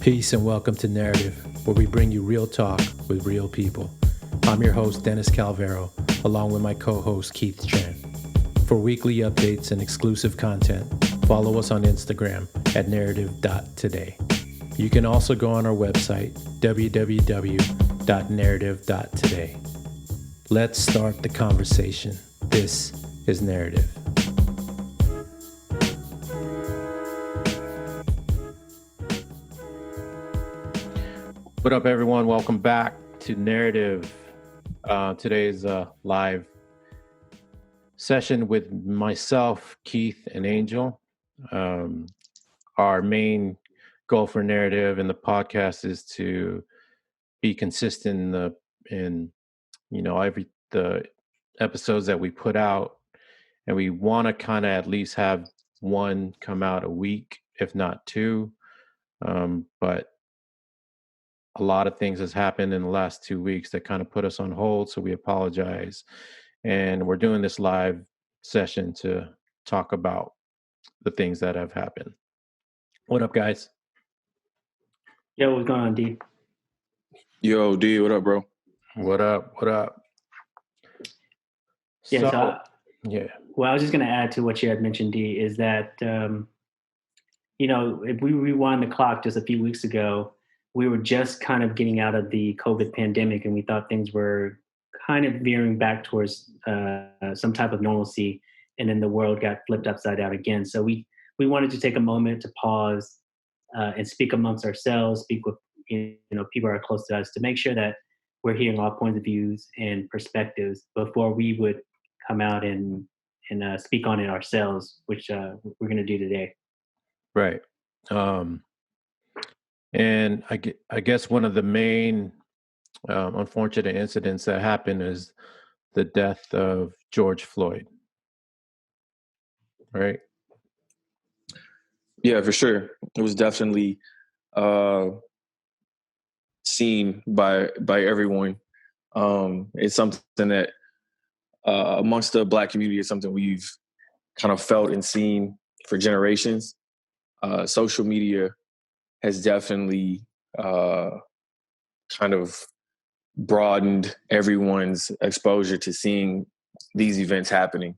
Peace and welcome to Narrative, where we bring you real talk with real people. I'm your host, Dennis Calvero, along with my co-host, Keith Tran. For weekly updates and exclusive content, follow us on Instagram at narrative.today. You can also go on our website, www.narrative.today. Let's start the conversation. This is Narrative. What up, everyone? Welcome back to Narrative. Today's live session with myself, Keith, and Angel. Our main goal for Narrative and the podcast is to be consistent in the episodes that we put out, and we want to kind of at least have one come out a week, if not two. But a lot of things has happened in the last 2 weeks that kind of put us on hold, so we apologize. And we're doing this live session to talk about the things that have happened. What up, guys? Yo, what's going on, D? Yo, D, what up, bro? What up? Yeah, yeah. Well, I was just going to add to what you had mentioned, D, is that, if we rewind the clock just a few weeks ago, we were just kind of getting out of the COVID pandemic, and we thought things were kind of veering back towards some type of normalcy, and then the world got flipped upside down again. So we wanted to take a moment to pause and speak amongst ourselves, speak with people who are close to us, to make sure that we're hearing all points of views and perspectives before we would come out and speak on it ourselves, which we're going to do today. Right. And I guess one of the main unfortunate incidents that happened is the death of George Floyd. Right? Yeah, for sure. It was definitely seen by everyone. It's something that amongst the Black community is something we've kind of felt and seen for generations. Social media has definitely kind of broadened everyone's exposure to seeing these events happening.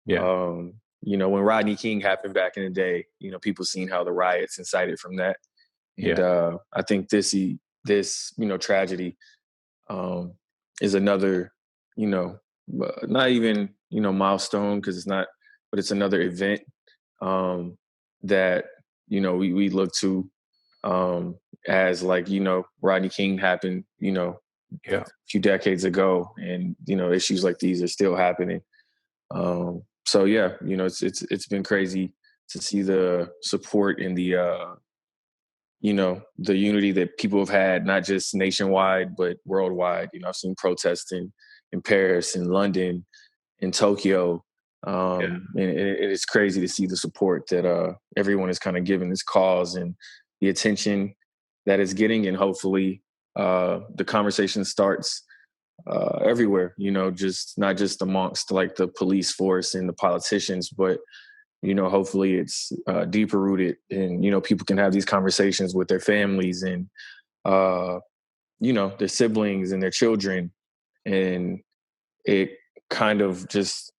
Yeah. When Rodney King happened back in the day, people seen how the riots incited from that. And I think this tragedy is another, not even, milestone, because it's not, but it's another event that, we look to as like, Rodney King happened, a few decades ago, and, issues like these are still happening. So yeah, it's been crazy to see the support and the the unity that people have had, not just nationwide but worldwide. I've seen protests in Paris, in London, in Tokyo, and it's crazy to see the support that everyone is kind of giving this cause and the attention that it's getting, and hopefully the conversation starts everywhere, just not just amongst like the police force and the politicians, but hopefully it's deeper rooted, and people can have these conversations with their families and their siblings and their children, and it kind of just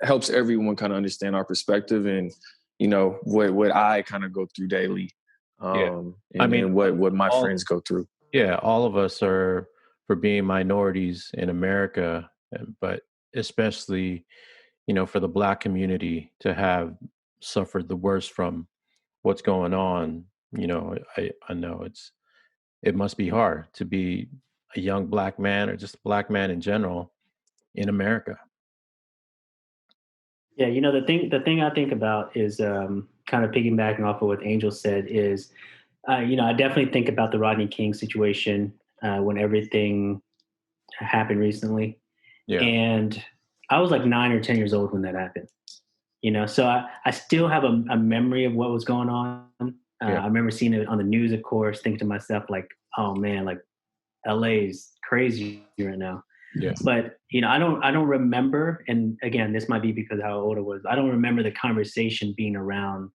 helps everyone kind of understand our perspective and what I kind of go through daily, and what my friends go through. Yeah, all of us are, for being minorities in America, but especially, for the Black community to have suffered the worst from what's going on. I know it must be hard to be a young Black man, or just a Black man in general, in America. Yeah, the thing I think about is kind of piggybacking off of what Angel said is, I definitely think about the Rodney King situation when everything happened recently. Yeah. And I was like 9 or 10 years old when that happened. So I still have a memory of what was going on. I remember seeing it on the news, of course, thinking to myself, like, oh man, like LA is crazy right now. Yeah. But I don't remember, and again, this might be because of how old I was. I don't remember the conversation being around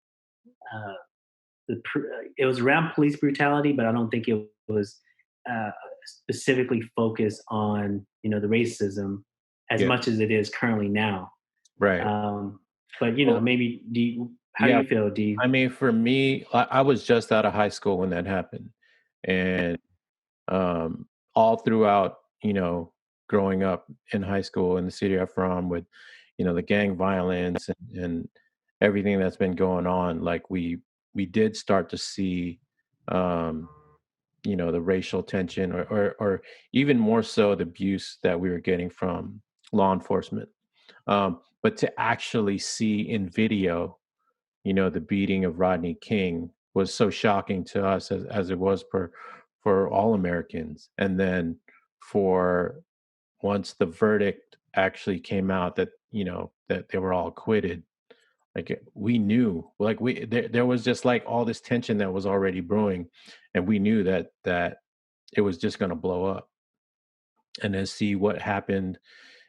it was around police brutality, but I don't think it was uh, specifically focused on the racism as Yeah. much as it is currently now. Right. Um, but Well, maybe how do yeah. you feel? Do you? I mean, for me, I was just out of high school when that happened, and um, all throughout, growing up in high school in the city I'm from, with, the gang violence and everything that's been going on, like we did start to see, um, the racial tension, or even more so the abuse that we were getting from law enforcement. But to actually see in video, the beating of Rodney King was so shocking to us, as it was for all Americans. And then for once the verdict actually came out that, that they were all acquitted, like we knew, like there was just like all this tension that was already brewing, and we knew that it was just going to blow up. And then see what happened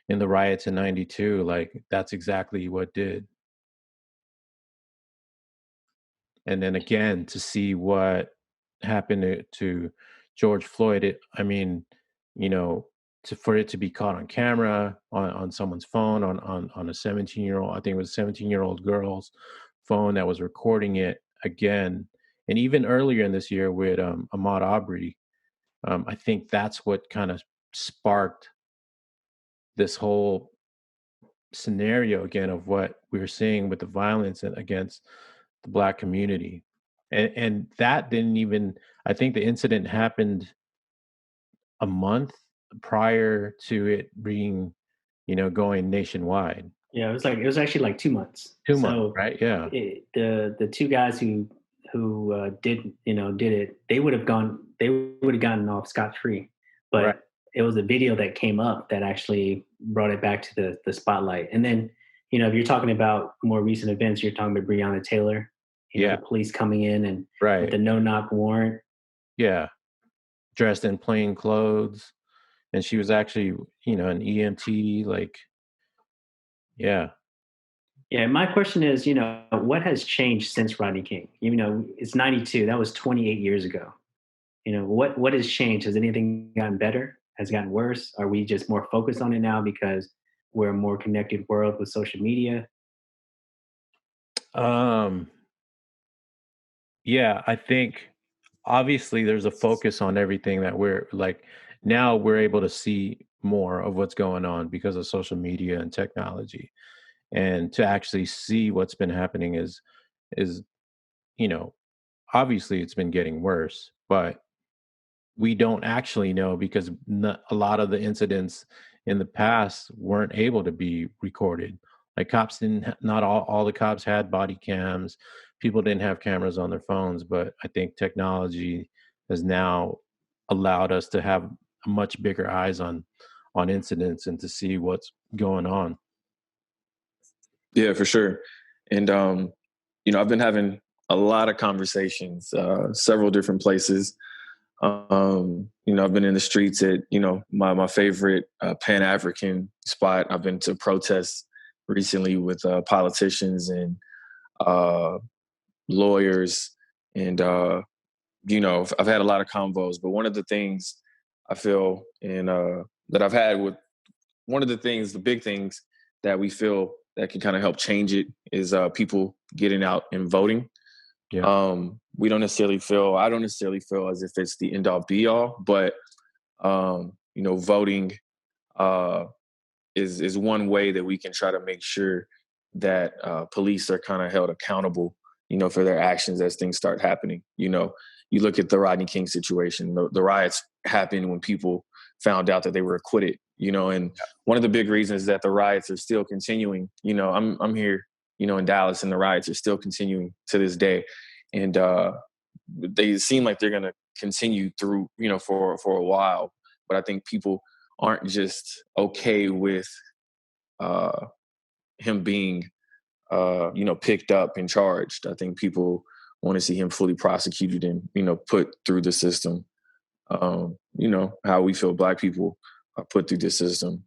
in the riots in 92, like that's exactly what did. And then again to see what happened to George Floyd, I mean, you know, for it to be caught on camera, on someone's phone, on a 17-year-old, I think it was a 17-year-old girl's phone that was recording it again. And even earlier in this year with Ahmaud Arbery, I think that's what kind of sparked this whole scenario again of what we were seeing with the violence against the Black community. And that didn't even, I think the incident happened a month prior to it being, going nationwide. Yeah, it was actually like 2 months. 2 months, So right? Yeah. the two guys who did it, they would have gotten off scot free, Right. but it was a video that came up that actually brought it back to the spotlight. And then if you're talking about more recent events, you're talking about Breonna Taylor, Yeah. the police coming in and with Right. the no knock warrant. Yeah. Dressed in plain clothes. And she was actually, an EMT, like, yeah. Yeah, my question is, what has changed since Rodney King? It's 92. That was 28 years ago. What has changed? Has anything gotten better? Has it gotten worse? Are we just more focused on it now because we're a more connected world with social media? Um, yeah, I think obviously there's a focus on everything that we're like, now we're able to see more of what's going on because of social media and technology. And to actually see what's been happening is, you know, obviously it's been getting worse, but we don't actually know because a lot of the incidents in the past weren't able to be recorded. Like cops didn't, not all the cops had body cams. People didn't have cameras on their phones, but I think technology has now allowed us to have much bigger eyes on incidents and to see what's going on. Yeah, for sure. And I've been having a lot of conversations, several different places. I've been in the streets at, my favorite Pan African spot. I've been to protests recently with politicians and uh, lawyers, and I've had a lot of convos. But one of the things I feel and that I've had with one of the things, the big things that we feel that can kind of help change it is people getting out and voting. Yeah. We don't necessarily feel, I don't necessarily feel as if it's the end all be all, but voting uh, is one way that we can try to make sure that police are kind of held accountable, for their actions as things start happening. You look at the Rodney King situation, the riots happened when people found out that they were acquitted, and one of the big reasons that the riots are still continuing, I'm here, in Dallas, and the riots are still continuing to this day. And they seem like they're going to continue through, for a while. But I think people aren't just okay with uh, him being, picked up and charged. I think people want to see him fully prosecuted and, put through the system. How we feel Black people are put through the system.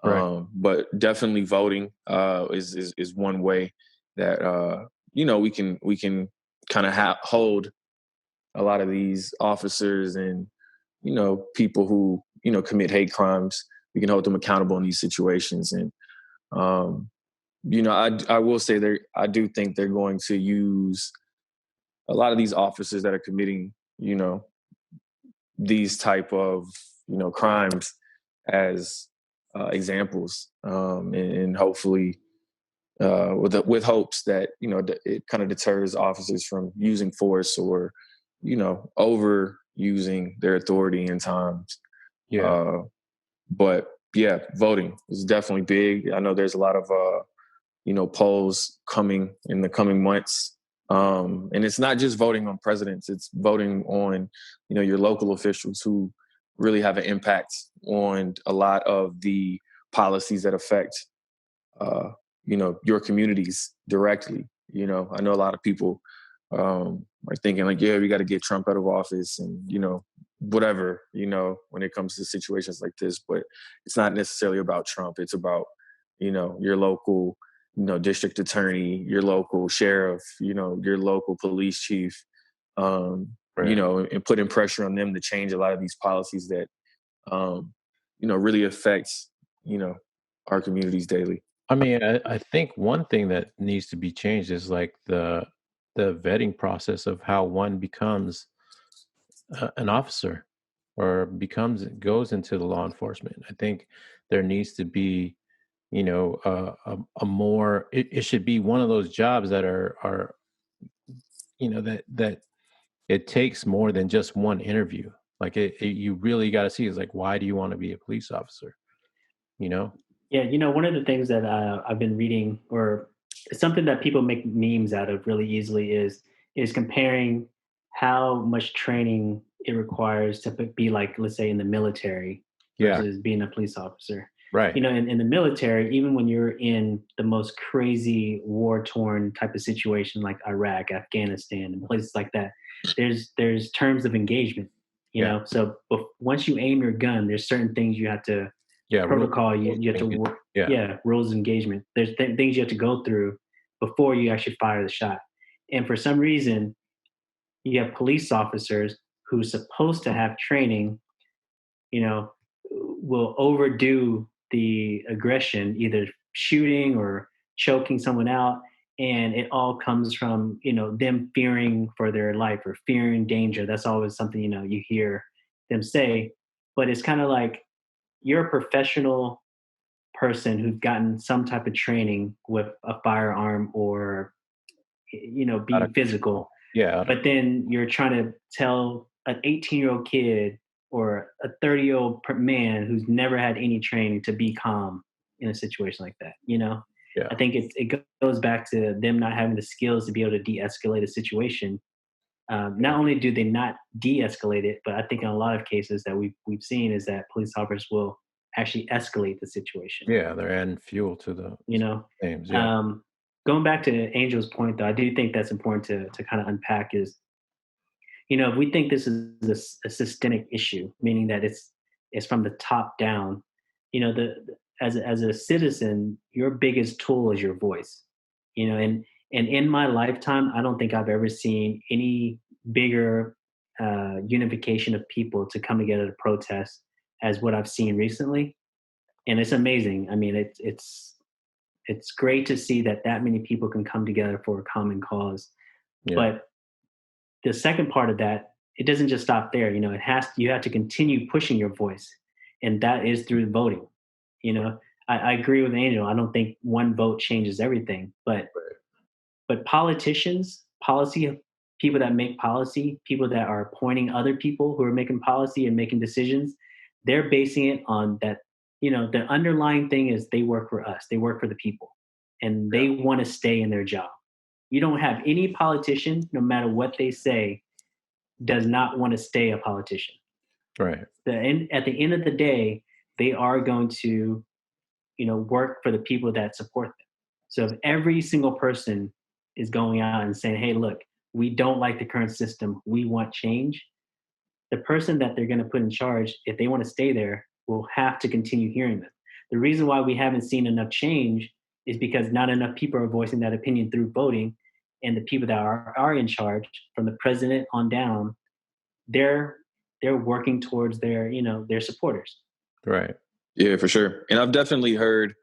Right. But definitely voting is one way that we can kind of hold a lot of these officers and, people who, commit hate crimes. We can hold them accountable in these situations. And, I will say I do think they're going to use a lot of these officers that are committing, these type of, crimes as examples, and hopefully with hopes that, it kind of deters officers from using force or, overusing their authority in times. Yeah. But yeah, voting is definitely big. I know there's a lot of, polls coming in the coming months. And it's not just voting on presidents, it's voting on, your local officials who really have an impact on a lot of the policies that affect, your communities directly. I know a lot of people are thinking like, yeah, we got to get Trump out of office and, whatever, when it comes to situations like this. But it's not necessarily about Trump. It's about, your local, district attorney, your local sheriff, your local police chief, Right. and putting pressure on them to change a lot of these policies that, really affects, our communities daily. I mean, I think one thing that needs to be changed is like the vetting process of how one becomes an officer or goes into the law enforcement. I think there needs to be, a more. It should be one of those jobs that are that it takes more than just one interview. Like you really got to see is like, why do you want to be a police officer? You know? Yeah, one of the things that I've been reading, or something that people make memes out of really easily, is comparing how much training it requires to be like, let's say, in the military Yeah. versus being a police officer. Right. In the military, even when you're in the most crazy war-torn type of situation like Iraq, Afghanistan, and places like that, there's terms of engagement. Yeah. So once you aim your gun, there's certain things you have to Yeah. protocol you have to work. Yeah. Rules of engagement. There's things you have to go through before you actually fire the shot. And for some reason, you have police officers who's supposed to have training, will overdo the aggression, either shooting or choking someone out. And it all comes from, them fearing for their life or fearing danger. That's always something, you hear them say. But it's kind of like, you're a professional person who's gotten some type of training with a firearm or, being physical. Yeah. But then you're trying to tell an 18-year-old kid or a 30-year-old man who's never had any training to be calm in a situation like that. Yeah. I think it goes back to them not having the skills to be able to de-escalate a situation. Not only do they not de-escalate it, but I think in a lot of cases that we've seen is that police officers will actually escalate the situation. Yeah, they're adding fuel to the flames. Yeah. Going back to Angel's point, though, I do think that's important to kind of unpack is, if we think this is a systemic issue, meaning that it's from the top down, as a citizen, your biggest tool is your voice, and in my lifetime, I don't think I've ever seen any bigger unification of people to come together to protest as what I've seen recently, and it's amazing. I mean, it's great to see that many people can come together for a common cause. Yeah. But the second part of that, it doesn't just stop there. You have to continue pushing your voice, and that is through voting. I agree with Angel. I don't think one vote changes everything, but politicians, policy people that make policy, people that are appointing other people who are making policy and making decisions, they're basing it on that. The underlying thing is they work for us. They work for the people, and they want to stay in their job. You don't have any politician, no matter what they say, does not want to stay a politician. Right. At the end of the day, they are going to, work for the people that support them. So if every single person is going out and saying, hey, look, we don't like the current system, we want change, the person that they're going to put in charge, if they want to stay there, will have to continue hearing them. The reason why we haven't seen enough change is because not enough people are voicing that opinion through voting. and the people that are in charge, from the president on down, they're they're working towards their, their supporters. Right. Yeah, for sure. And I've definitely heard,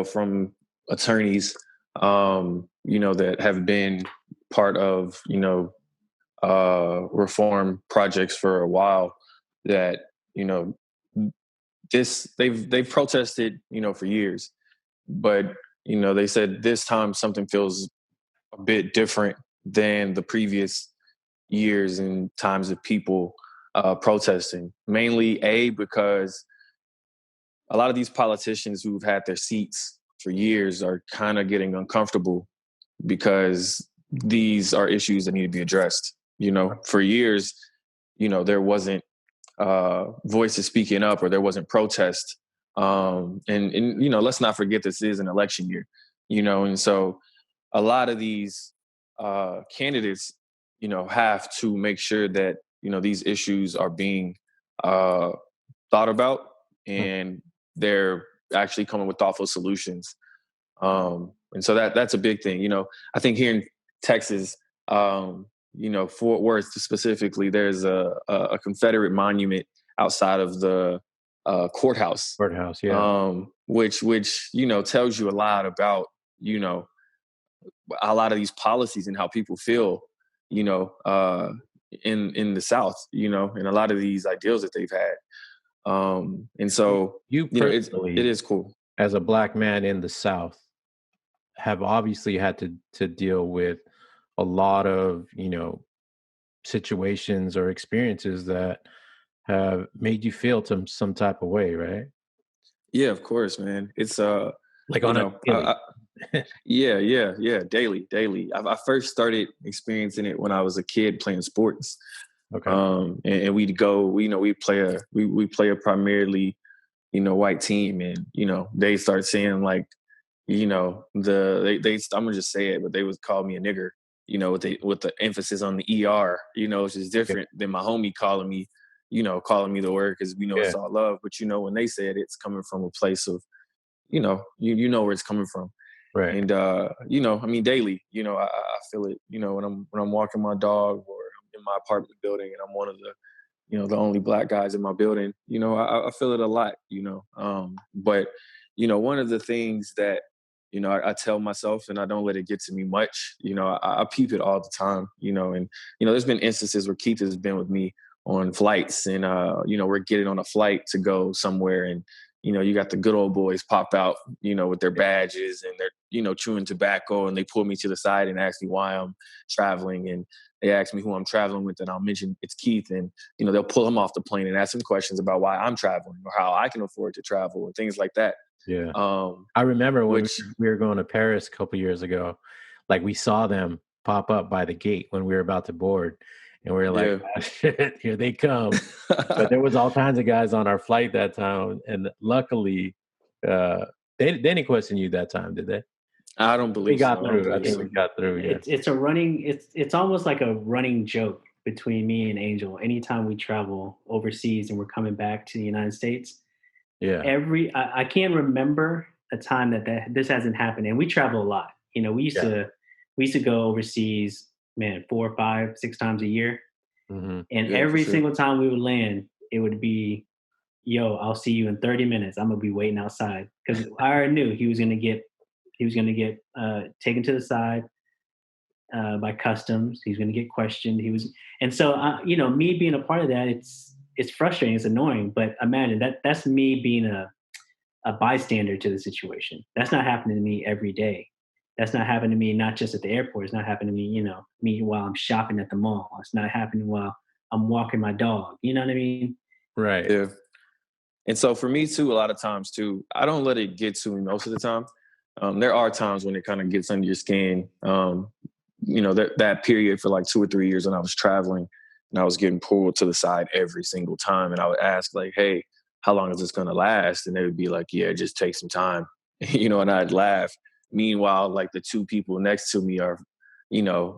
from attorneys, that have been part of, reform projects for a while that, you know, they've protested, for years, but, they said this time something feels a bit different than the previous years and times of people protesting. Mainly, because a lot of these politicians who've had their seats for years are kind of getting uncomfortable because these are issues that need to be addressed. For years, there wasn't voices speaking up, or there wasn't protest. And let's not forget this is an election year. And so a lot of these candidates, have to make sure that these issues are being thought about, and they're actually coming with thoughtful solutions. And so that's a big thing. I think here in Texas, Fort Worth specifically, there's a Confederate monument outside of the courthouse. Courthouse, yeah. Which tells you a lot about a lot of these policies and how people feel, in the South, and a lot of these ideals that they've had. And so You personally, it is cool. as a Black man in the South, have obviously had to deal with a lot of, situations or experiences that have made you feel some type of way, right? Yeah, of course, man. It's Like you on a know, daily. yeah, daily. I first started experiencing it when I was a kid playing sports. Okay. And we'd go, we play a primarily, white team, and they start saying like, I'm gonna just say it, but they would call me a nigger, with the emphasis on the ER, which is Okay. different than my homie calling me the word, because we know Yeah. it's all love. But when they say it, it's coming from a place of, you know where it's coming from. Right. And I mean, daily, I feel it, when I'm walking my dog, or I'm in my apartment building and I'm one of the only Black guys in my building. I feel it a lot. But one of the things that I tell myself, and I don't let it get to me much. I peep it all the time. And there's been instances where Keith has been with me on flights, and we're getting on a flight to go somewhere, and you got the good old boys pop out, with their badges, and they're, chewing tobacco, and they pull me to the side and ask me why I'm traveling. And they ask me who I'm traveling with, and I'll mention it's Keith. And, they'll pull him off the plane and ask him questions about why I'm traveling, or how I can afford to travel, and things like that. Yeah. Um, I remember when which, we were going to Paris a couple years ago, like we saw them pop up by the gate when we were about to board, and we were like, yeah. "Ah, shit, here they come." But there was all kinds of guys on our flight that time, and luckily, they didn't question you that time, did they? I don't We believe so. got I don't through. I believe think we so. got through. Yeah. It's a running it's almost like a running joke between me and Angel. Anytime we travel overseas and we're coming back to the United States, Yeah. I can't remember a time that this hasn't happened. And we travel a lot. Yeah. We used to go overseas, man, 4, 5, 6 times a year. Hmm. And Yeah, for every sure. single time we would land, it would be, yo, I'll see you in 30 minutes. I'm gonna be waiting outside. Because I already knew he was gonna get taken to the side by customs. He's going to get questioned. And so me being a part of that, it's frustrating, it's annoying. But imagine that's me being a bystander to the situation. That's not happening to me every day. That's not happening to me not just at the airport. It's not happening to me, me while I'm shopping at the mall. It's not happening while I'm walking my dog. You know what I mean? Right. Yeah. And so for me too, a lot of times too, I don't let it get to me most of the time. There are times when it kind of gets under your skin. That period for like 2 or 3 years when I was traveling, and I was getting pulled to the side every single time. And I would ask like, hey, how long is this going to last? And they would be like, yeah, just take some time, and I'd laugh. Meanwhile, like the two people next to me are,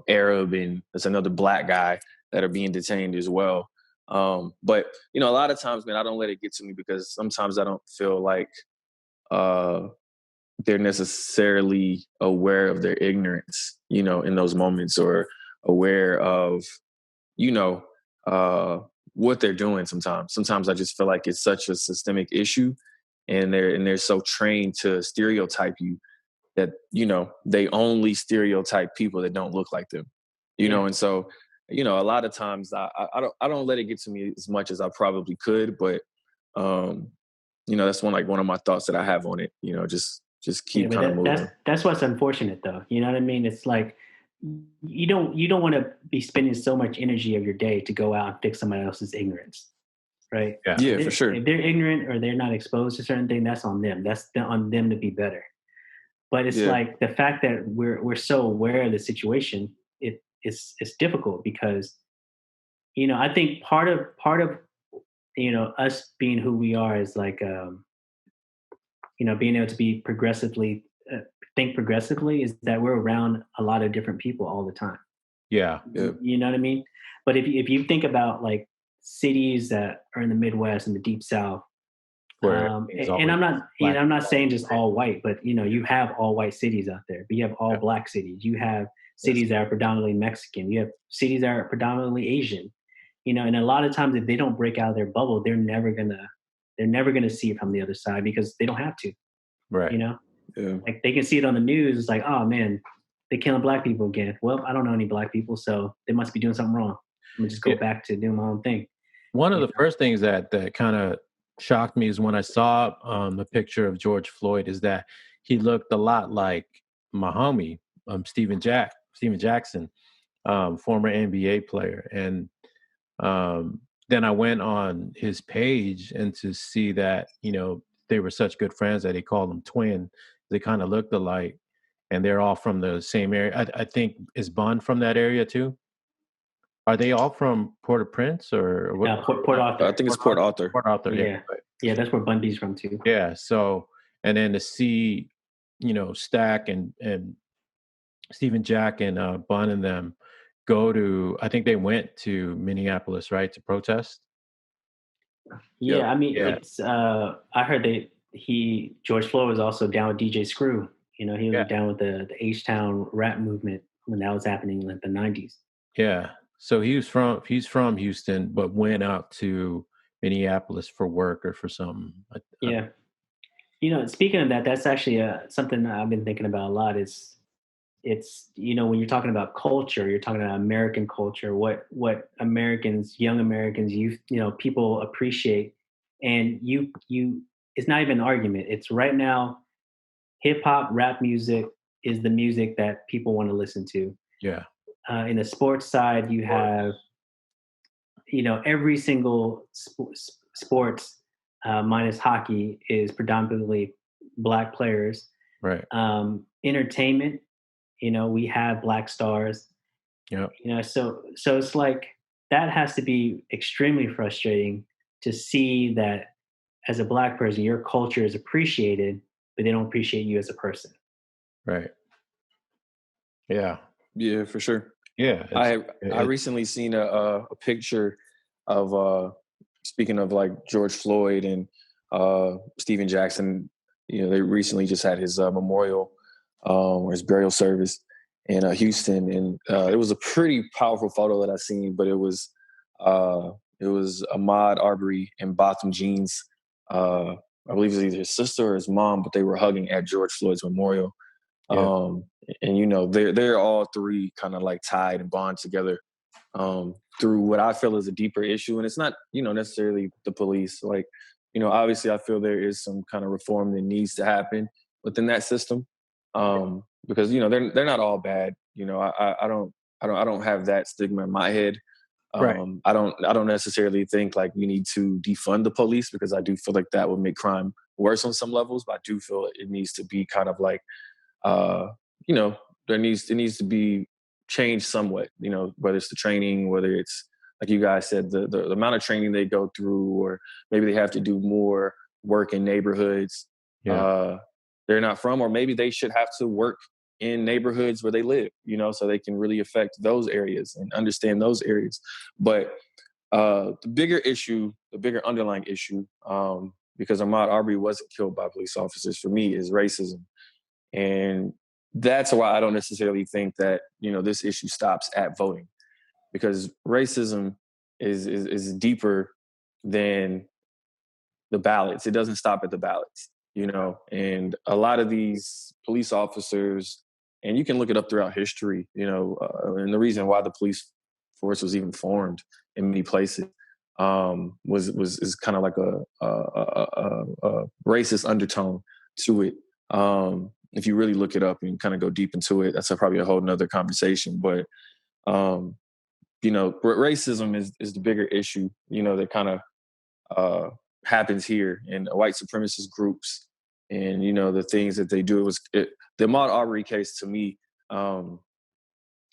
Arab, and there's another Black guy that are being detained as well. But a lot of times, man, I don't let it get to me, because sometimes I don't feel like, uh, they're necessarily aware of their ignorance, in those moments, or aware of, you know, what they're doing sometimes. Sometimes I just feel like it's such a systemic issue, and they're so trained to stereotype you that, they only stereotype people that don't look like them. Yeah. And so, a lot of times I don't let it get to me as much as I probably could, but um, that's one of my thoughts that I have on it, just Yeah, keep but kind of moving. that's what's unfortunate though. You know what I mean? It's like you don't want to be spending so much energy of your day to go out and fix somebody else's ignorance, right? Yeah. Yeah, for sure. If they're ignorant or they're not exposed to certain things, that's on them. On them to be better. But it's Yeah. like the fact that we're so aware of the situation, it's difficult because I think part of us being who we are is like being able to be progressively think progressively is that we're around a lot of different people all the time. Yeah. Yeah. You know what I mean? But if you think about like cities that are in the Midwest and the Deep South, Where everything's and always black. I'm not saying just all white, but you have all white cities out there, but you have all Yeah. black cities. You have Yes. cities that are predominantly Mexican. You have cities that are predominantly Asian. And a lot of times if they don't break out of their bubble, they're never gonna see it from the other side because they don't have to. You Right. know, Yeah. like they can see it on the news. It's like, oh man, they're killing black people again. Well, I don't know any black people, so they must be doing something wrong. I'm gonna just go Yeah. back to doing my own thing. One of You the first things that kind of shocked me is when I saw the picture of George Floyd, is that he looked a lot like my homie, Steven Jackson, former NBA player. And then I went on his page and to see that, they were such good friends that he called them twin. They kind of looked alike, and they're all from the same area. I think, is Bun from that area too? Are they all from Port-au-Prince or what? Port I Arthur. think it's Port Arthur. Port Arthur, yeah. Yeah, Right. yeah, that's where Bundy's from too. Yeah. So, and then to see, Stack and Stephen Jack and Bun and them go to, I think they went to Minneapolis, right, to protest. Yep. Yeah, I mean, Yeah. it's. I heard that George Floyd was also down with DJ Screw. He Yeah. was down with the H Town rap movement when that was happening in like the '90s. Yeah. So he's from Houston, but went out to Minneapolis for work or for something. Yeah, speaking of that, that's actually something that I've been thinking about a lot. It's when you're talking about culture, you're talking about American culture, what Americans, young Americans, youth, people appreciate, and you it's not even an argument. It's right now, hip hop, rap music is the music that people want to listen to. Yeah. In the sports side, you have every single sports minus hockey is predominantly black players. Right. Entertainment, we have black stars. Yeah. So it's like that has to be extremely frustrating to see that as a black person, your culture is appreciated, but they don't appreciate you as a person. Right. Yeah. Yeah, for sure. Yeah. I recently seen a picture of speaking of like George Floyd and Stephen Jackson. They recently just had his memorial or his burial service in Houston, and it was a pretty powerful photo that I seen. But it was Ahmaud Arbery and Botham Jean's. I believe it was either his sister or his mom, but they were hugging at George Floyd's memorial. Yeah. And they're all three kind of like tied and bond together through what I feel is a deeper issue. And it's not necessarily the police. Like, obviously I feel there is some kind of reform that needs to happen within that system, because they're not all bad. I don't have that stigma in my head. Right. I don't necessarily think like we need to defund the police, because I do feel like that would make crime worse on some levels. But I do feel it needs to be kind of like it needs to be changed somewhat, whether it's the training, whether it's like you guys said, the amount of training they go through, or maybe they have to do more work in neighborhoods they're not from, or maybe they should have to work in neighborhoods where they live, so they can really affect those areas and understand those areas. But the bigger underlying issue, because Ahmaud Arbery wasn't killed by police officers, for me, is racism. And that's why I don't necessarily think that, this issue stops at voting, because racism is deeper than the ballots. It doesn't stop at the ballots, and a lot of these police officers, and you can look it up throughout history, and the reason why the police force was even formed in many places is kind of like a racist undertone to it. If you really look it up and kind of go deep into it, that's probably a whole nother conversation. But racism is the bigger issue, that kind of happens here in white supremacist groups, and the things that they do. The Ahmaud Arbery case, to me,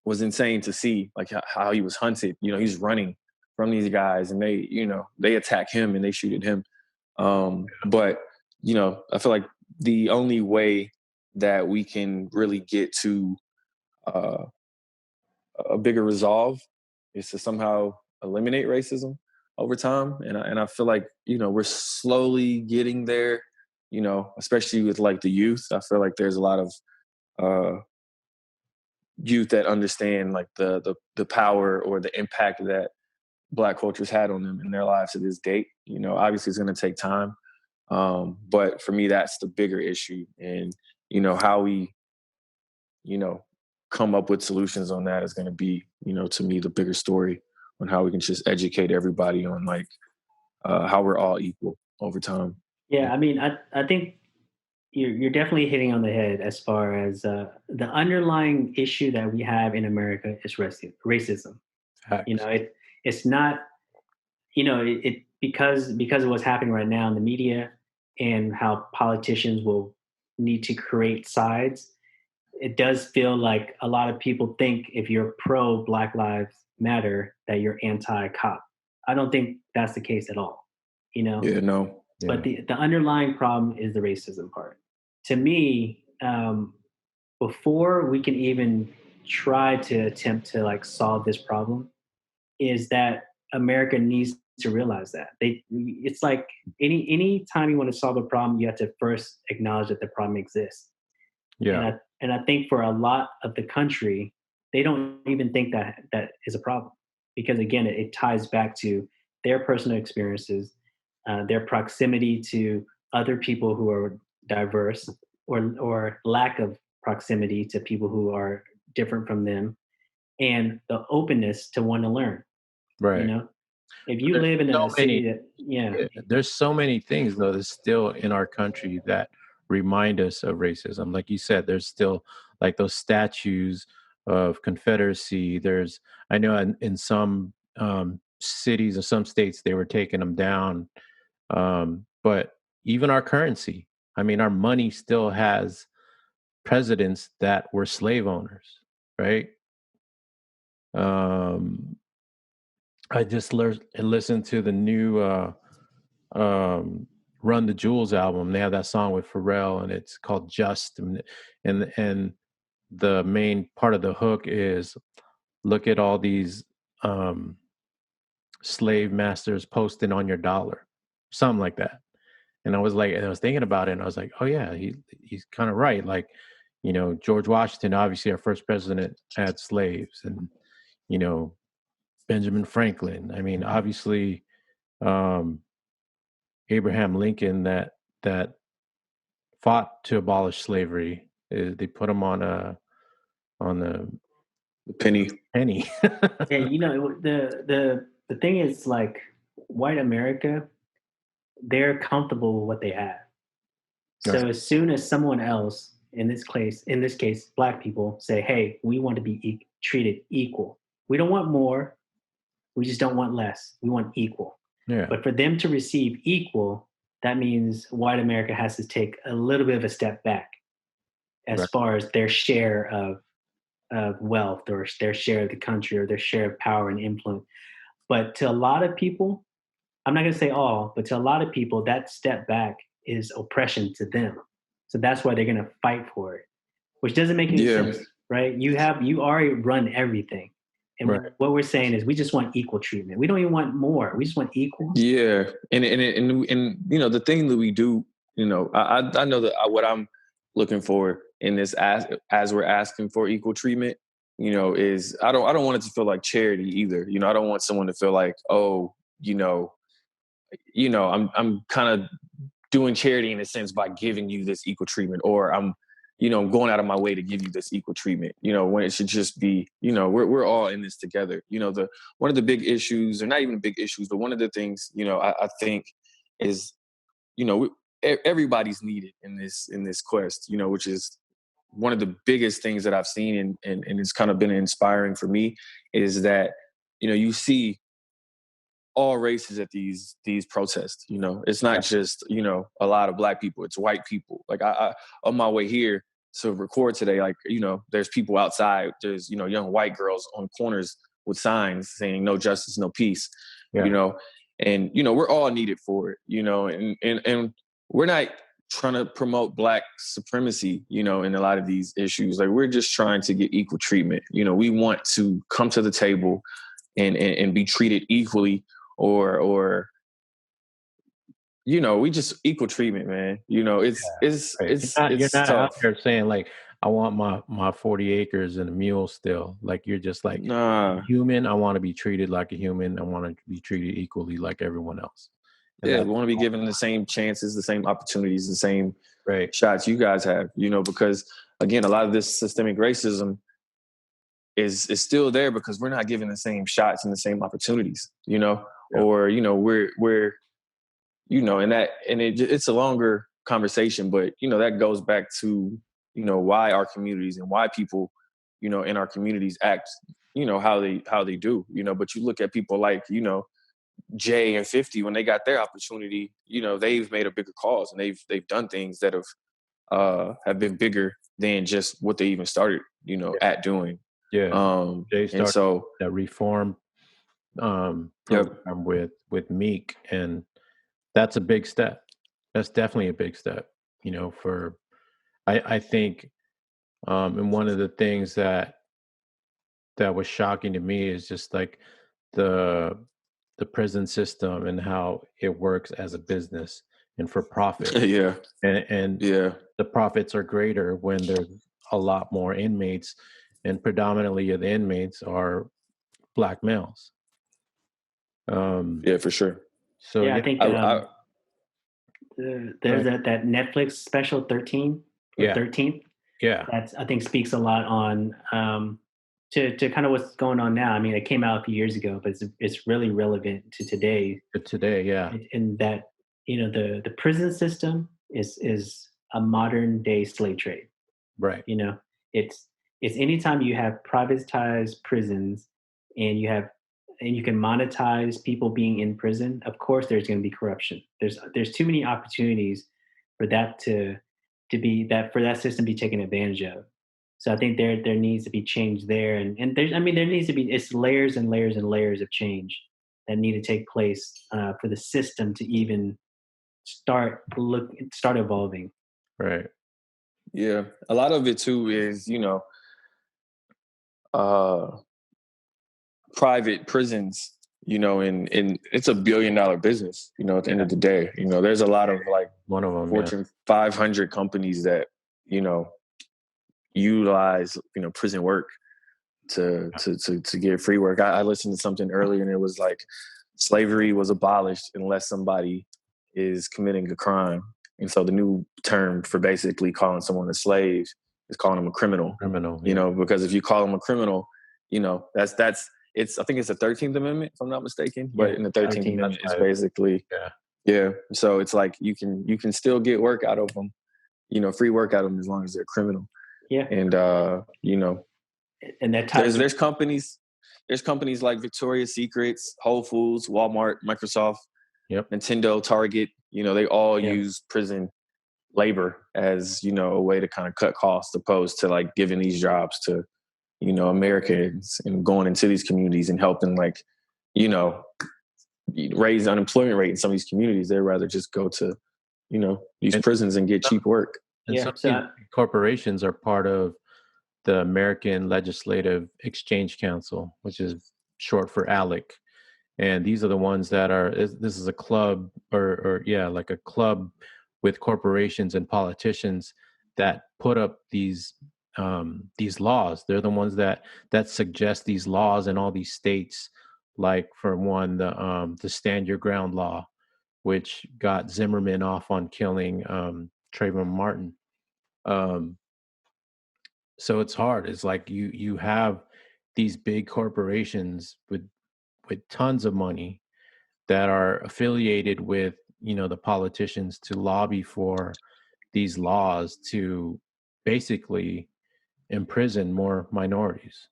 was insane to see, like how he was hunted. He's running from these guys, and they attack him and they shoot at him. But I feel like the only way that we can really get to a bigger resolve is to somehow eliminate racism over time. And I feel like, we're slowly getting there, especially with like the youth. I feel like there's a lot of youth that understand like the power or the impact that Black culture's had on them in their lives to this date. Obviously it's going to take time. But for me, that's the bigger issue. And, how we, come up with solutions on that is going to be, to me, the bigger story on how we can just educate everybody on like how we're all equal over time. Yeah, I mean, I think you're definitely hitting on the head as far as the underlying issue that we have in America is racism. Facts. It's not, it because of what's happening right now in the media and how politicians will need to create sides. It does feel like a lot of people think if you're pro Black Lives Matter that you're anti-cop. I don't think that's the case at all. Yeah, no. But the underlying problem is the racism part. To me, before we can even try to attempt to like solve this problem, is that America needs to realize that it's like any time you want to solve a problem, you have to first acknowledge that the problem exists. Yeah. And I think for a lot of the country, they don't even think that is a problem, because again, it ties back to their personal experiences, their proximity to other people who are diverse, or lack of proximity to people who are different from them, and the openness to want to learn. Right. If you live in a city that, there's so many things though that's still in our country that remind us of racism. Like you said, there's still like those statues of Confederacy. I know in some cities or some states they were taking them down. But even our currency, I mean, our money still has presidents that were slave owners, right? I just listened to the new Run the Jewels album. They have that song with Pharrell, and it's called Just. And the main part of the hook is, look at all these slave masters posting on your dollar, something like that. And I was thinking about it, and I was like, oh yeah, he's kind of right. Like, George Washington, obviously our first president, had slaves, and Benjamin Franklin. I mean, obviously, Abraham Lincoln that fought to abolish slavery. They put him on the penny. Penny. Yeah, the thing is, like, white America, they're comfortable with what they have. So as soon as someone else, in this case, Black people, say, "Hey, we want to be treated equal. We don't want more. We just don't want less. We want equal." Yeah. But for them to receive equal, that means white America has to take a little bit of a step back as far as their share of wealth, or their share of the country, or their share of power and influence. But to a lot of people, I'm not going to say all, but to a lot of people, that step back is oppression to them. So that's why they're going to fight for it, which doesn't make any sense, right? You already run everything. And what we're saying is we just want equal treatment. We don't even want more. We just want equal. Yeah. And the thing that we do, I know that what I'm looking for in this as we're asking for equal treatment, is I don't want it to feel like charity either. I don't want someone to feel like, oh, I'm kind of doing charity in a sense by giving you this equal treatment, or I'm going out of my way to give you this equal treatment, when it should just be, we're all in this together. One of the big issues, or not even big issues, but one of the things, I think is, everybody's needed in this quest, which is one of the biggest things that I've seen, and it's kind of been inspiring for me, is that, you see all races at these protests. It's not just a lot of Black people, it's white people. Like I on my way here to record today, like there's people outside, there's young white girls on corners with signs saying no justice, no peace. And we're all needed for it, and we're not trying to promote Black supremacy, in a lot of these issues. Like, we're just trying to get equal treatment. We want to come to the table and be treated equally, or we just equal treatment, man. It's you're not tough. out there saying like, I want my 40 acres and a mule still. Like, you're just like, human. I want to be treated like a human. I want to be treated equally like everyone else. And we want to be given the same chances, the same opportunities, the same shots you guys have, because again, a lot of this systemic racism is still there because we're not given the same shots and the same opportunities, or, we're, it's a longer conversation, but, that goes back to, why our communities and why people, in our communities act, how they do, but you look at people like, Jay and 50, when they got their opportunity, they've made a bigger cause, and they've done things that have been bigger than just what they even started, at doing. Yeah. Jay started and so that reform program with Meek, and that's a big step. That's definitely a big step, for I think and one of the things that was shocking to me is just like the prison system and how it works as a business and for profit. And the profits are greater when there's a lot more inmates, and predominantly the inmates are Black males. For sure. So I think there's that Netflix special 13 or 13th. Yeah, that's, I think, speaks a lot on to kind of what's going on now. I mean, it came out a few years ago, but it's really relevant to today. Yeah. And that, the prison system is a modern day slave trade. Right. It's anytime you have privatized prisons and you can monetize people being in prison, of course there's going to be corruption. There's too many opportunities for that for that system to be taken advantage of. So I think there needs to be change there, and there needs to be, it's layers and layers and layers of change that need to take place for the system to even start evolving. Right. Yeah, a lot of it too is private prisons. And it's a $1 billion business. At the end of the day, there's a lot of like one of them Fortune 500 companies that utilize prison work to get free work. I listened to something earlier, and it was like slavery was abolished unless somebody is committing a crime, and so the new term for basically calling someone a slave is calling them a criminal. Because if you call them a criminal, that's I think it's the 13th Amendment, if I'm not mistaken. But in the 13th Amendment, it's basically so it's like you can still get work out of them, free work out of them, as long as they're criminal. Yeah. And and that ties there's companies like Victoria's Secrets, Whole Foods, Walmart, Microsoft, Nintendo, Target, they all use prison labor as, a way to kind of cut costs, opposed to like giving these jobs to, Americans and going into these communities and helping raise the unemployment rate in some of these communities. They'd rather just go to, these prisons and get cheap work. And some corporations are part of the American Legislative Exchange Council, which is short for ALEC. And these are the ones that this is a club like a club with corporations and politicians that put up these laws. They're the ones that suggest these laws in all these states. Like for one, the Stand Your Ground law, which got Zimmerman off on killing Trayvon Martin. So it's hard. It's like you have these big corporations with tons of money that are affiliated with, the politicians to lobby for these laws to basically imprison more minorities.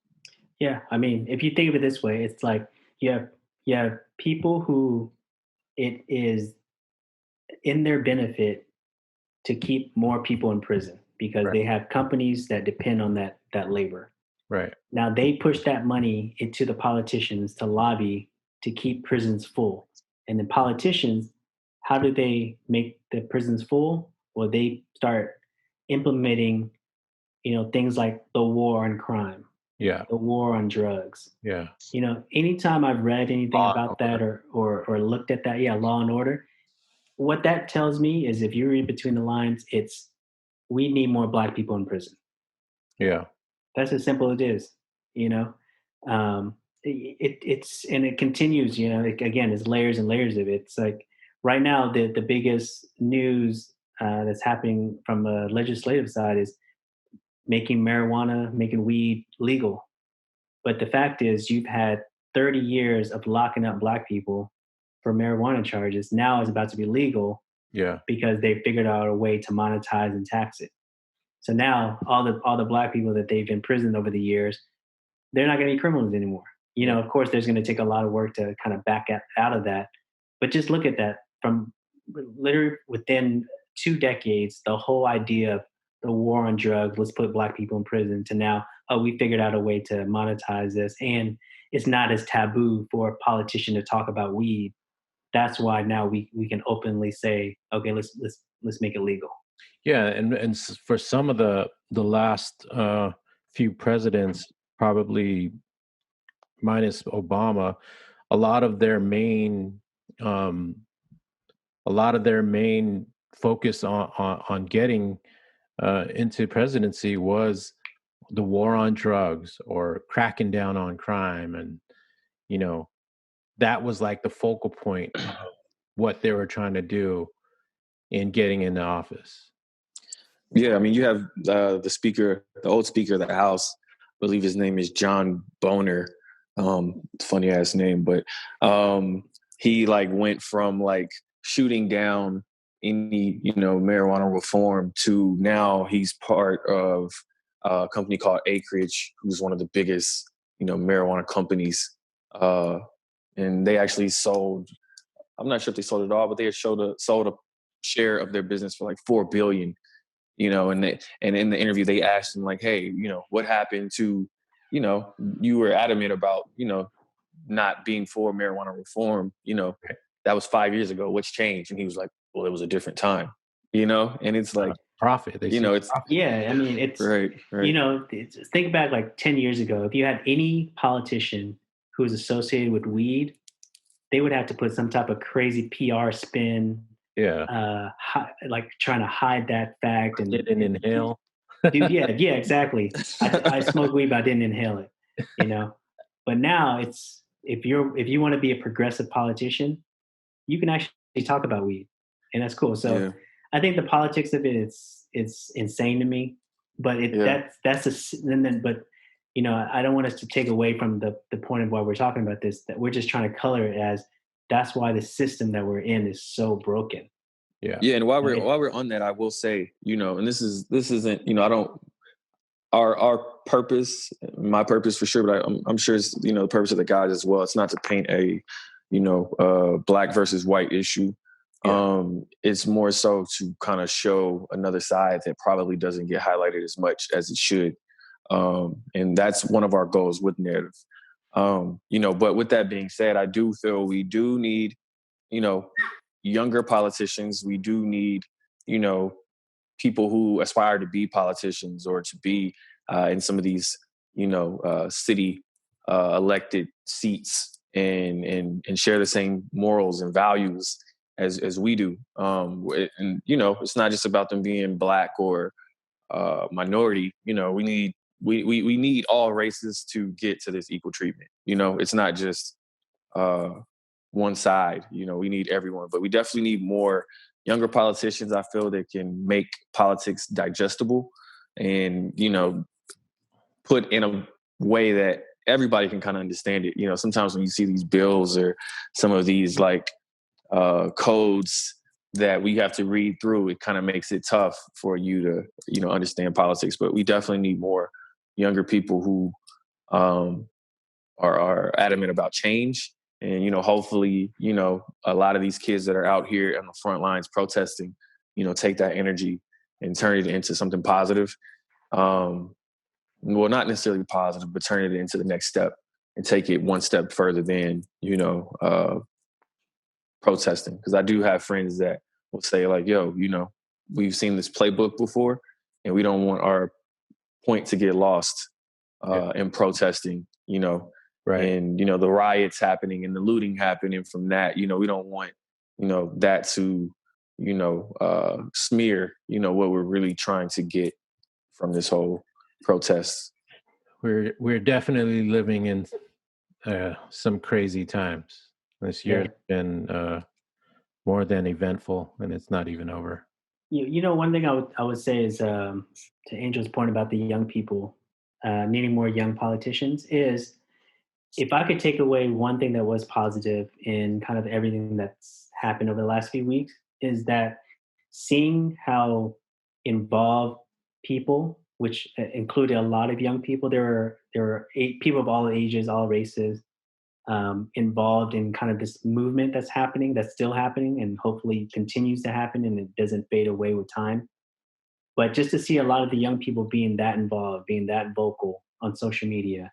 Yeah, I mean, if you think of it this way, it's like you have people who it is in their benefit to keep more people in prison because Right. they have companies that depend on that labor. Right. Now they push that money into the politicians to lobby to keep prisons full. And the politicians, how do they make the prisons full? Well, they start implementing, things like the war on crime, Yeah. the war on drugs. Yeah. Anytime I've read anything Law and about that order. or looked at that, yeah, law and order, what that tells me is if you read between the lines, it's we need more black people in prison. Yeah. That's as simple as it is, you know. It's and it continues, again, it's layers and layers of it. It's like right now the biggest news that's happening from the legislative side is making weed legal. But the fact is, you've had 30 years of locking up black people for marijuana charges. Now it's about to be legal Yeah. because they figured out a way to monetize and tax it. So now all the black people that they've imprisoned over the years, they're not going to be criminals anymore. Of course, there's going to take a lot of work to kind of back out of that. But just look at that from literally within 2 decades, the whole idea of the war on drugs, let's put black people in prison, to now, oh, we figured out a way to monetize this. And it's not as taboo for a politician to talk about weed. That's why now we can openly say, okay, let's make it legal. Yeah, and for some of the last few presidents, probably minus Obama, a lot of their main um, focus on getting into presidency was the war on drugs or cracking down on crime, and you know that was like the focal point of what they were trying to do in getting into office. Yeah, I mean, you have the old speaker of the House. I believe his name is John Boner. Funny ass name, but he like went from like shooting down any marijuana reform to now he's part of a company called Acreage, who's one of the biggest marijuana companies, and they actually sold. I'm not sure if they sold it all, but they had sold a share of their business for like $4 billion. And in the interview they asked him like, hey, what happened to, you were adamant about, not being for marijuana reform, that was 5 years ago. What's changed? And he was like, well, it was a different time, and it's like, profit. it's profit. Yeah, I mean, it's right. think back like 10 years ago. If you had any politician who was associated with weed, they would have to put some type of crazy PR spin, Yeah. like trying to hide that fact and Didn't inhale. dude, yeah, exactly. I smoke weed, but I didn't inhale it. But now it's if you want to be a progressive politician, you can actually talk about weed, and that's cool. So Yeah. I think the politics of it's insane to me, but but I don't want us to take away from the point of why we're talking about this. That we're just trying to color it as that's why the system that we're in is so broken. Yeah, and while we're on that, I will say, and this isn't, I don't our purpose, my purpose for sure, but I'm sure it's the purpose of the guys as well. It's not to paint a black versus white issue. Yeah. It's more so to kind of show another side that probably doesn't get highlighted as much as it should, and that's one of our goals with narrative. But with that being said, I do feel we do need younger politicians. We do need people who aspire to be politicians or to be in some of these city elected seats and share the same morals and values as we do. And it's not just about them being black or minority, we need all races to get to this equal treatment. It's not just one side. We need everyone, but we definitely need more younger politicians. I feel that can make politics digestible and put in a way that everybody can kind of understand it. Sometimes when you see these bills or some of these like codes that we have to read through, it kind of makes it tough for you to understand politics. But we definitely need more younger people who are adamant about change. And hopefully a lot of these kids that are out here on the front lines protesting take that energy and turn it into something positive. Well, not necessarily positive, but turn it into the next step and take it one step further than protesting. Because I do have friends that will say like, yo, we've seen this playbook before and we don't want our point to get lost in protesting, Right. And, the riots happening and the looting happening from that, we don't want, that to, smear, what we're really trying to get from this whole protest. We're definitely living in some crazy times. This year's been more than eventful, and it's not even over. One thing I would say is to Angel's point about the young people needing more young politicians is, if I could take away one thing that was positive in kind of everything that's happened over the last few weeks, is that seeing how involved people, which included a lot of young people, there were people of all ages, all races, involved in kind of this movement that's still happening, and hopefully continues to happen, and it doesn't fade away with time. But just to see a lot of the young people being that involved, being that vocal on social media,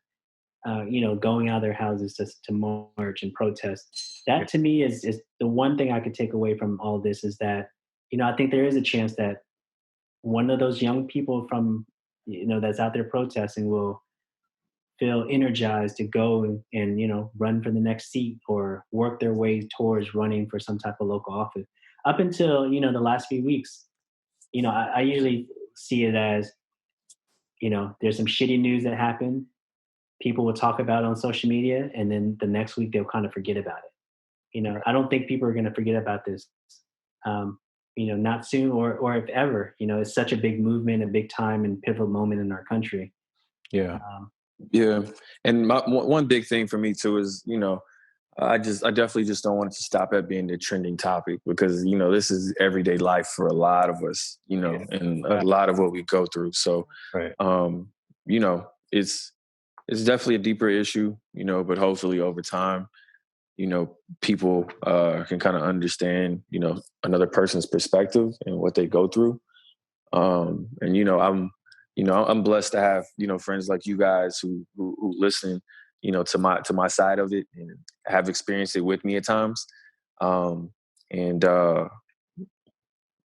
going out of their houses to march and protest. That to me is the one thing I could take away from all this, is that, I think there is a chance that one of those young people from, that's out there protesting will feel energized to go and run for the next seat or work their way towards running for some type of local office. Up until, the last few weeks, I usually see it as, there's some shitty news that happened. People will talk about it on social media, and then the next week they'll kind of forget about it. I don't think people are going to forget about this, not soon or if ever. It's such a big movement, a big time and pivotal moment in our country. Yeah. Yeah. And one big thing for me too is, I definitely just don't want it to stop at being the trending topic, because, this is everyday life for a lot of us, and a lot of what we go through. So, Right. It's definitely a deeper issue, but hopefully over time, people can kind of understand, another person's perspective and what they go through. And, I'm blessed to have, friends like you guys who listen, to my side of it and have experienced it with me at times. And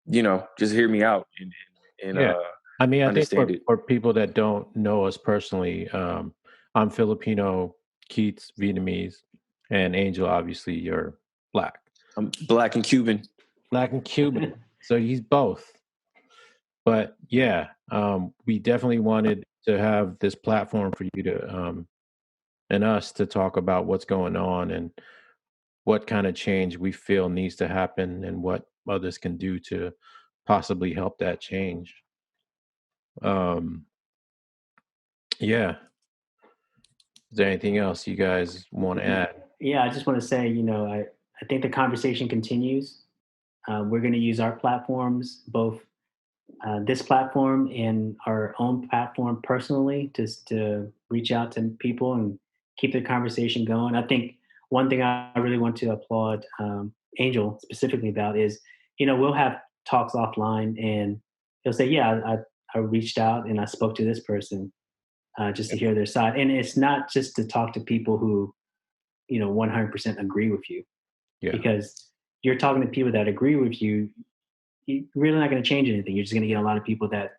just hear me out and Yeah. I mean, I think understand it. for people that don't know us personally, I'm Filipino, Keith's Vietnamese, and Angel, obviously, you're Black. I'm Black and Cuban. Black and Cuban. So he's both. But yeah, we definitely wanted to have this platform for you to and us to talk about what's going on and what kind of change we feel needs to happen and what others can do to possibly help that change. Yeah. Is there anything else you guys want to add? Yeah, I just want to say, I think the conversation continues. We're going to use our platforms, both this platform and our own platform personally, just to reach out to people and keep the conversation going. I think one thing I really want to applaud Angel specifically about is, we'll have talks offline, and he'll say, yeah, I reached out and I spoke to this person just to hear their side. And it's not just to talk to people who, 100% agree with you, because you're talking to people that agree with you. You're really not going to change anything. You're just going to get a lot of people that,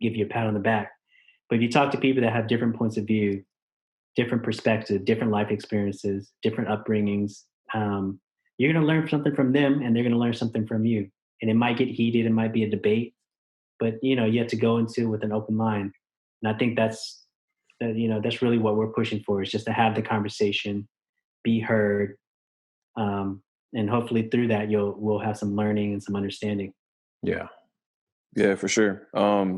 give you a pat on the back. But if you talk to people that have different points of view, different perspectives, different life experiences, different upbringings, you're going to learn something from them, and they're going to learn something from you. And it might get heated. It might be a debate, but you have to go into with an open mind. And I think that's really what we're pushing for, is just to have the conversation, be heard, and hopefully through that we'll have some learning and some understanding. Yeah. Yeah, for sure.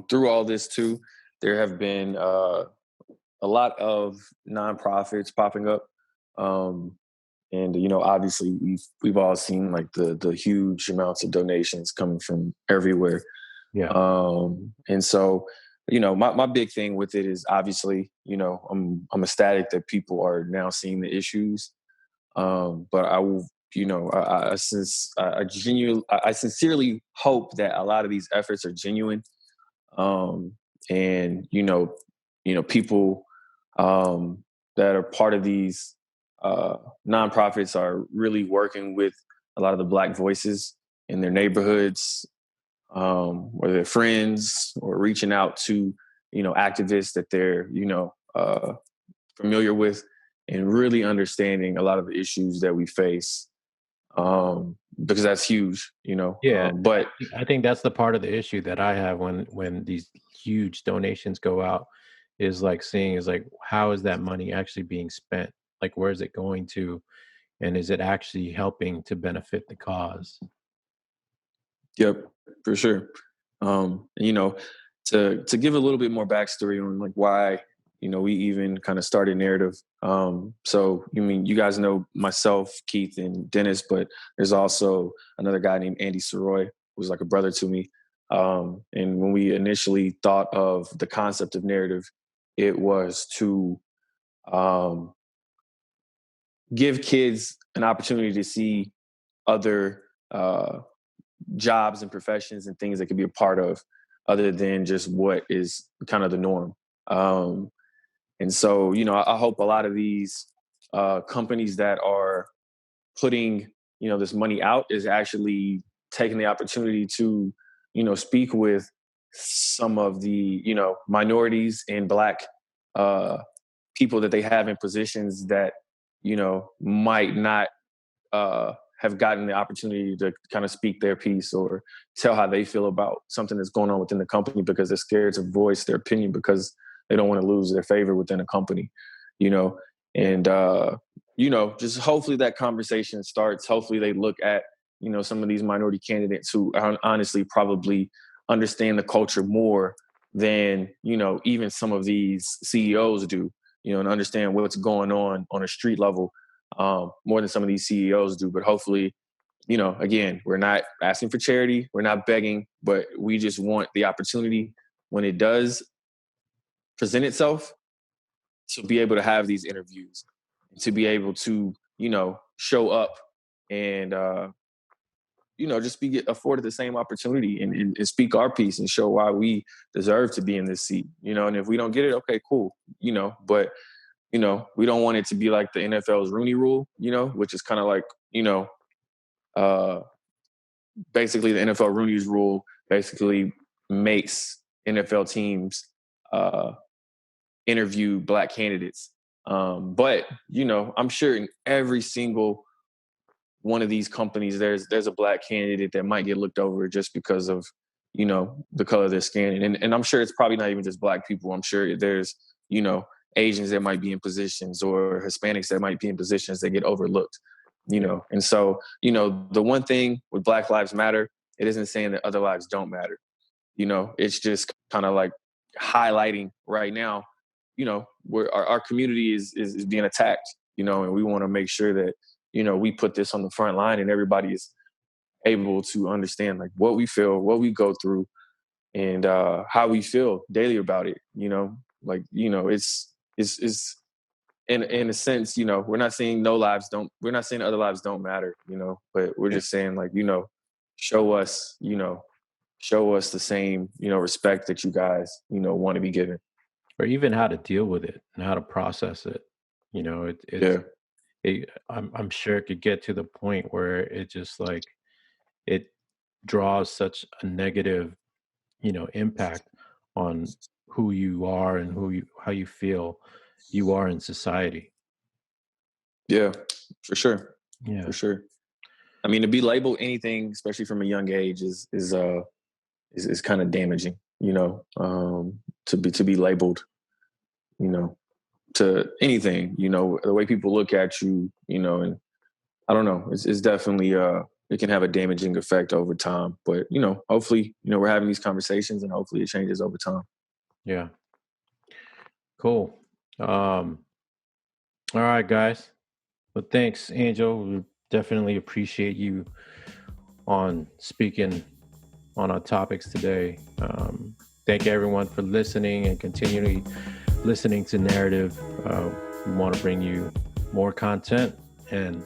Through all this too, there have been a lot of nonprofits popping up. And obviously we've all seen like the huge amounts of donations coming from everywhere. Yeah. And so, my big thing with it is obviously, I'm ecstatic that people are now seeing the issues. But I will, I sincerely hope that a lot of these efforts are genuine. And people that are part of these nonprofits are really working with a lot of the Black voices in their neighborhoods, or their friends, or reaching out to activists that they're familiar with, and really understanding a lot of the issues that we face, because that's huge. Yeah, But I think that's the part of the issue that I have when these huge donations go out, is like seeing is like, how is that money actually being spent? Like, where is it going to, and is it actually helping to benefit the cause? Yep, for sure. To give a little bit more backstory on like why we even kind of started narrative. So you guys know myself, Keith, and Dennis, but there's also another guy named Andy Soroy, who's like a brother to me. And when we initially thought of the concept of narrative, it was to um, give kids an opportunity to see other jobs and professions and things they could be a part of, other than just what is kind of the norm. Um, and so, I hope a lot of these companies that are putting, this money out is actually taking the opportunity to, speak with some of the, minorities and Black people that they have in positions that, might not have gotten the opportunity to kind of speak their piece or tell how they feel about something that's going on within the company, because they're scared to voice their opinion because they don't want to lose their favor within a company, you know, and, just hopefully that conversation starts. Hopefully they look at, some of these minority candidates who honestly probably understand the culture more than, even some of these CEOs do, and understand what's going on a street level, more than some of these CEOs do. But hopefully, again, we're not asking for charity, we're not begging, but we just want the opportunity when it does present itself to be able to have these interviews, to be able to, show up and, just be afforded the same opportunity and speak our piece and show why we deserve to be in this seat, and if we don't get it, okay, cool, but we don't want it to be like the NFL's Rooney Rule, which is kind of like, uh, basically the NFL Rooney's Rule basically makes NFL teams interview Black candidates. But, I'm sure in every single one of these companies, there's a Black candidate that might get looked over just because of, the color of their skin. And I'm sure it's probably not even just Black people. I'm sure there's, Asians that might be in positions, or Hispanics that might be in positions that get overlooked, And so, the one thing with Black Lives Matter, it isn't saying that other lives don't matter. It's just kind of like highlighting right now, where our community is being attacked, and we want to make sure that, we put this on the front line and everybody is able to understand like what we feel, what we go through, and how we feel daily about it. It's in a sense, we're not saying we're not saying other lives don't matter, but we're just saying like, show us, show us the same, respect that you guys, want to be given. Or even how to deal with it and how to process it. Yeah. I'm sure it could get to the point where it just like it draws such a negative, impact on who you are and how you feel you are in society. Yeah, for sure. Yeah. For sure. I mean, to be labeled anything, especially from a young age, is is kind of damaging, to be labeled, to anything, the way people look at you, and I don't know, it's definitely, it can have a damaging effect over time, but, hopefully, we're having these conversations and hopefully it changes over time. Yeah. Cool. All right, guys. Well, thanks, Angel. We definitely appreciate you on speaking on our topics today. Thank everyone for listening and continually listening to Narrative. We want to bring you more content, and